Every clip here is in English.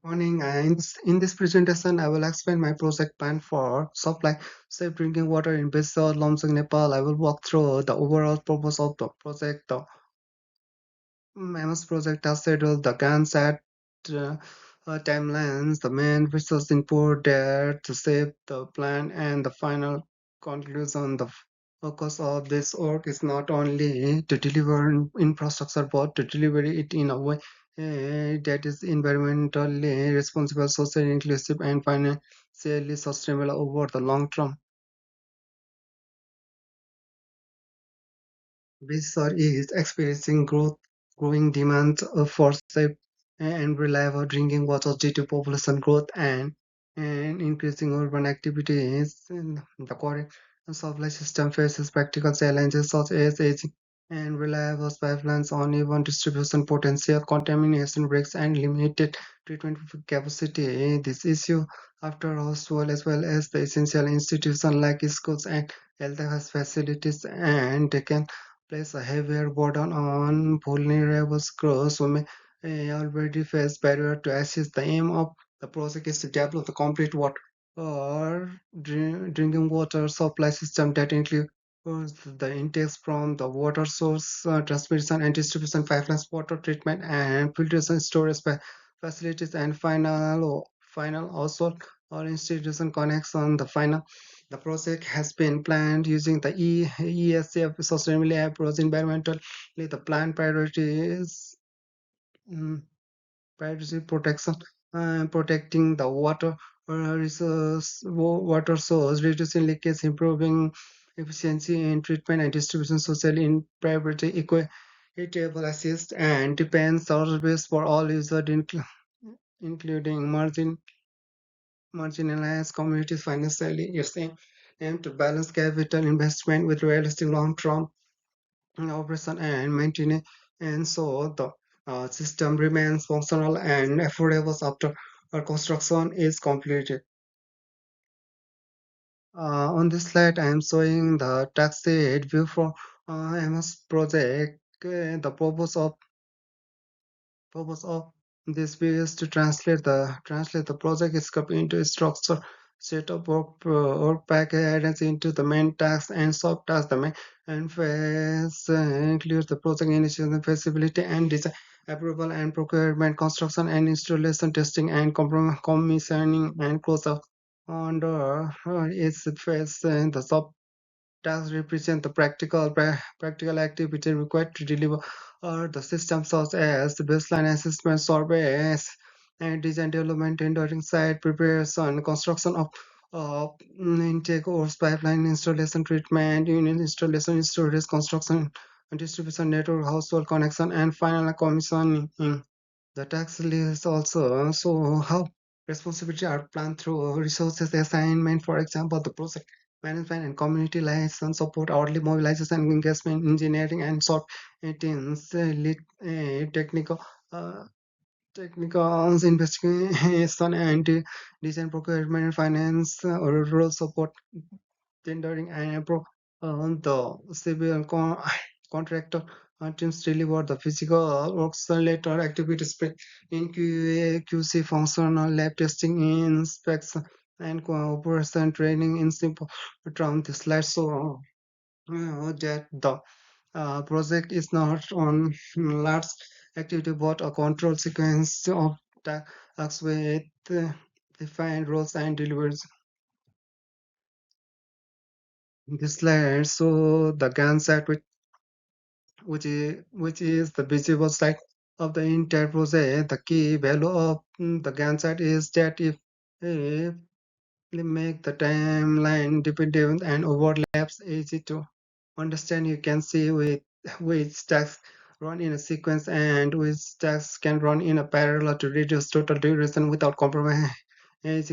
Morning. In this presentation, I will explain my project plan for supply safe drinking water in Bisor, Lomsung, Nepal. I will walk through the overall purpose of the project, the MS project as scheduled, the Gantt set timelines, the main resource input there to save the plan, and the final conclusion. The focus of this work is not only to deliver infrastructure but to deliver it in a way that is environmentally responsible, socially inclusive, and financially sustainable over the long term. Research is experiencing growing demand for safe and reliable drinking water due to population growth and increasing urban activities. And the current supply system faces practical challenges such as aging and reliable pipelines, uneven distribution potential, contamination risks, and limited treatment capacity. This issue, after all, as well as the essential institutions like schools and health facilities, and they can place a heavier burden on vulnerable groups who may already face barrier to access. The aim of the project is to develop the complete water or drinking water supply system that includes the intakes from the water source, transmission and distribution pipelines, water treatment and filtration storage facilities, and final also or institution connection. The project has been planned using the ESF sustainability approach. Environmentally, the plan priorities mm, privacy protection, protecting the water source, reducing leakage, improving efficiency in treatment and distribution, socially in priority, equitable assist, and depends service for all users, including marginalized communities financially. It's aim to balance capital investment with realistic long-term operation and maintenance, and so the system remains functional and affordable after construction is completed. On this slide, I am showing the taxi view for MS project. The purpose of this view is to translate the project scope into a structure set of work package into the main task and sub-task. The main and phase includes the project initiation, feasibility and design, approval and procurement, construction and installation, testing and commissioning, and close-up. Under its phase, the sub-tasks represent the practical activity required to deliver the system, such as the baseline assessment surveys and design development, tendering, site preparation, construction of intake hose pipeline installation, treatment unit installation, storage, construction, and distribution network, household connection, and final commissioning. The tax list also show how responsibility are planned through resources assignment. For example, the project management and community liaison support, hourly mobilization, engagement, engineering, and short teams, lead technical uh, technical investigation and design, procurement, finance, or rural support, tendering, and the civil contractor teams deliver the physical works later activities in QA, QC, functional lab testing, inspection, and cooperation training. In simple terms, the slide so that the project is not on large activity but a control sequence of tasks with defined roles and deliveries. This slide so the Gantt chart, which is the visible side of the entire process. The key value of the Gantt chart is that if we make the timeline dependent and overlaps easy to understand, you can see which tasks run in a sequence and which tasks can run in a parallel to reduce total duration without compromising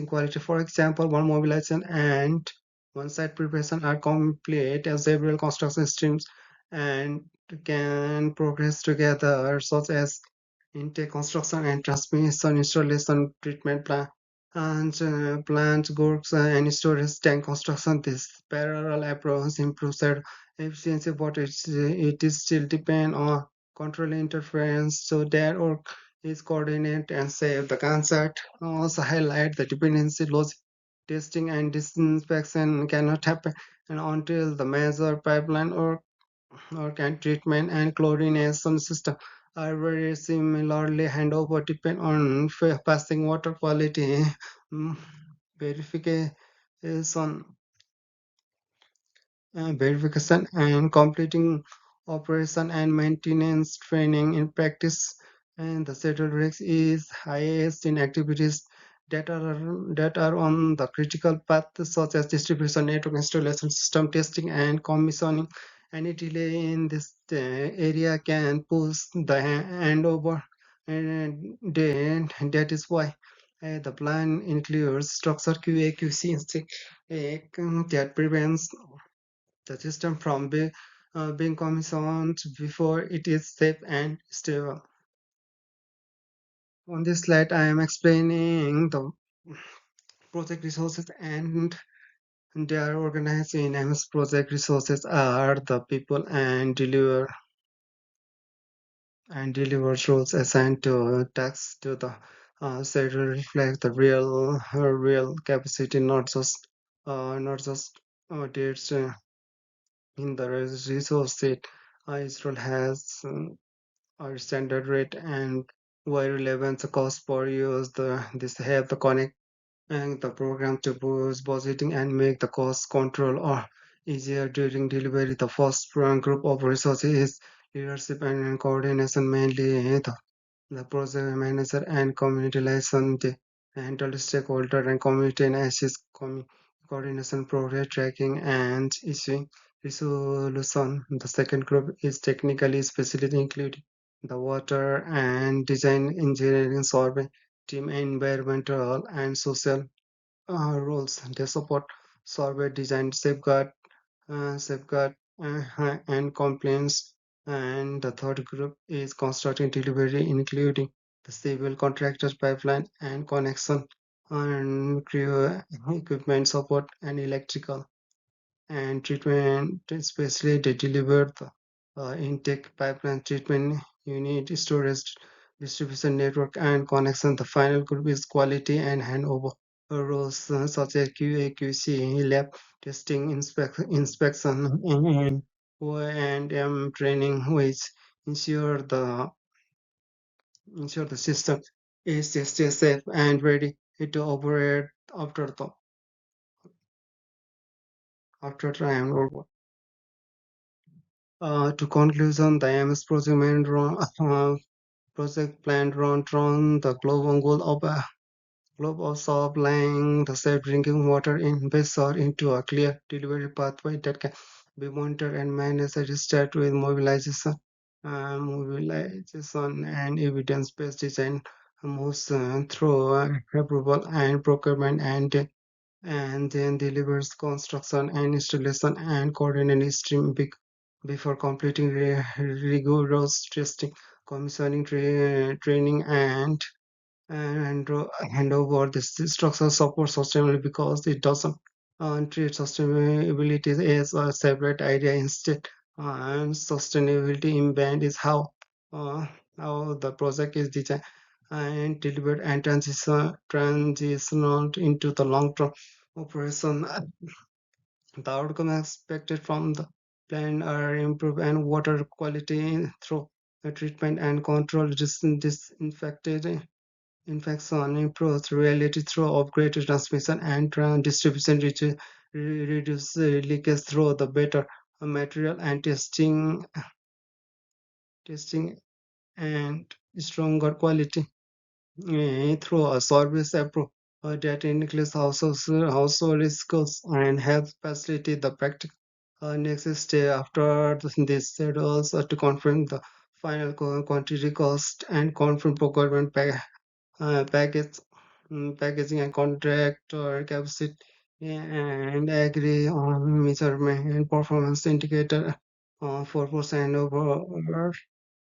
quality. For example, one mobilization and one site preparation are complete as several construction streams and can progress together, such as intake, construction, and transmission, installation, treatment plant, and plant works and storage tank construction. This parallel approach improves their efficiency, but it is still depend on control interference. So their work is coordinate and save the concept. Also highlight the dependency logic. Testing and disinfection cannot happen and until the major pipeline or can treatment and chlorination system are very similarly handover depend on passing water quality mm, verification verification and completing operation and maintenance training in practice, and the settled risk is highest in activities that are on the critical path such as distribution network installation system testing and commissioning. Any delay in this area can push the handover, and then that is why the plan includes structure QA/QC that prevents the system from being commissioned before it is safe and stable. On this slide, I am explaining the project resources and they are organized in MS project resources are the people and deliver roles assigned to tasks to the set to reflect the real capacity, not just dates in the resource set. Each role has our standard rate and why relevant the cost per use this help the connect and the program to boost budgeting and make the cost control or easier during delivery. The first group of resources is leadership and coordination, mainly the project manager and community liaison. They handle stakeholder and community and assist coordination, project tracking, and issue resolution. The second group is technically specialist, including the water and design engineering survey team, environmental and social roles. They support survey design, safeguard and complaints. And the third group is constructing delivery, including the civil contractors, pipeline and connection, and crew equipment support and electrical and treatment, especially they deliver the intake pipeline treatment unit, storage, distribution network, and connection. The final group is quality and handover roles such as QA, QC, lab testing, inspection, and O&M training, which ensure the ensure the system is still safe and ready to operate after time over. To conclusion, the MS project plan run the global goal of supplying the safe drinking water in Besar into a clear delivery pathway that can be monitored and managed. It start with mobilization and evidence-based design moves through approval and procurement and then delivers construction and installation and coordinate stream before completing rigorous testing, commissioning, training, and hand over this structural support sustainability because it doesn't treat sustainability as a separate idea. Instead, and sustainability impact is uh, how the project is designed and delivered and transitioned into the long-term operation. The outcome expected from the plan are improved and water quality through treatment and control, disinfected infection, improves reality through upgraded transmission and distribution, reduce leakage through the better material and testing and stronger quality through a service approach that includes household skills and help facilitate the practical next step after this schedules to confirm the final quantity cost and confirm procurement package, packaging and contract or capacity and agree on measurement and performance indicator for percent over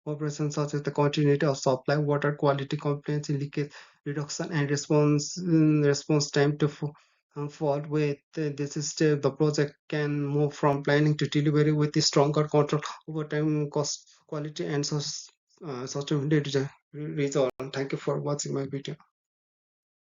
operations such as the continuity of supply, water quality complaints, leakage reduction, and response time to fault. With this step, the project can move from planning to delivery with a stronger control over time, cost, quality, and sustainability. resolve. Thank you for watching my video.